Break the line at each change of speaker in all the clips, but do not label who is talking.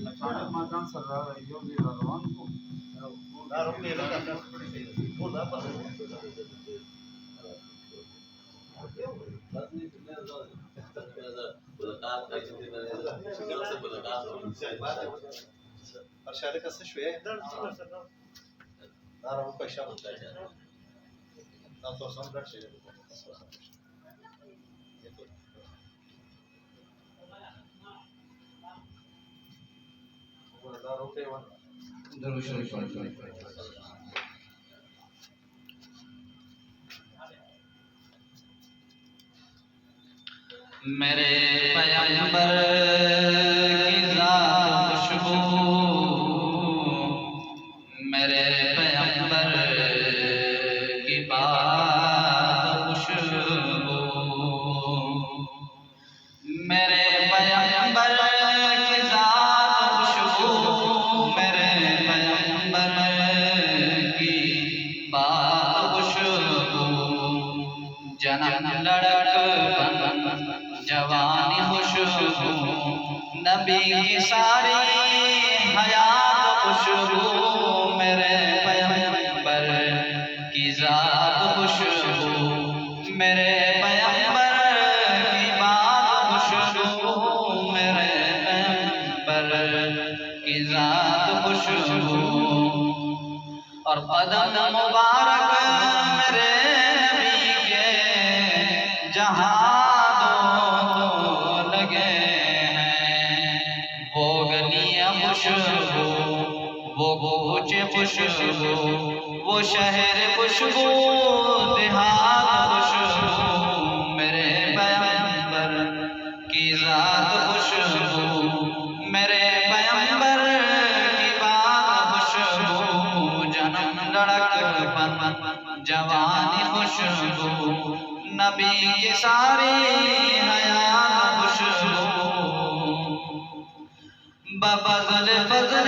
اچانک مکان سر رہا ہے جو بھی روان کو
ارشاد قصه شويه دار ابو كشاف لا توصل لك شيء دار اوكي
میرے پیغمبر کی ذات خوشبو، میرے پیغمبر کی بات خوشبو، میرے پیغمبر کی ذات خوشبو، میرے پیغمبر کی بات خوشبو، جنم لڑک جوانی خوشبو، نبی کی ساری حیات خوشبو، میرے پیغمبر کی ذات خوشبو، میرے پیغمبر کی بات خوشبو، میرے پیغمبر کی ذات خوشبو، اور قدم مبارک میرے نبی کے جہاں خوشبو، وہ کوچے خوشبو، وہ شہر خوشبو، دیہات خوشبو، میرے پیغمبر کی ذات خوشبو، میرے پیغمبر کی بات خوشبو، جنم لڑک پن جوانی خوشبو، نبی کی ساری حیات خوشبو، بفضل فضل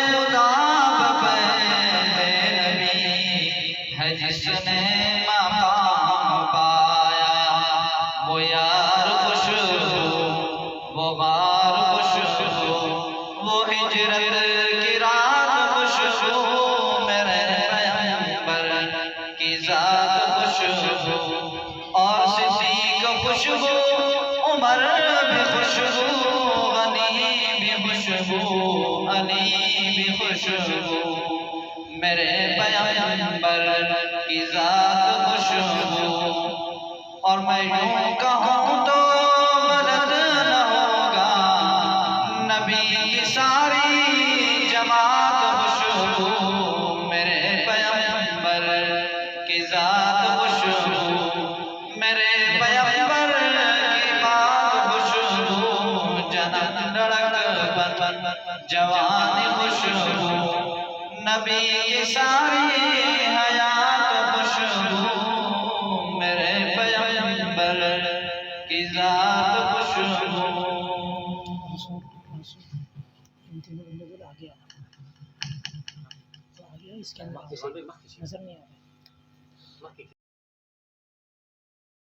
خدا بفیض نبی ہے جس نے مقام پایا، وہ یار خوشبو، وہ غار خوشبو، وہ ہجرت کی رات خوشبو، میرے پیغمبر کی ذات خوشبو، اور صدیق خوشبو، عمر بھی خوشبو، علی بھی خوشبو، میرے پیغمبر کی ذات خوشبو، اور میں یوں کہوں تو غلط نہ ہوگا، نبی کی ساری جماعت خوشبو، میرے پیغمبر کی ذات خوشبو، میرے پیغمبر کی بات خوشبو، جنم لڑک جوانی خوشبو، نبی کی ساری حیات خوشبو، میرے پیغمبر کی ذات خوشبو۔
ان تینوں بندوں کو آگے آنا اس کے اندر نظر نہیں آ رہا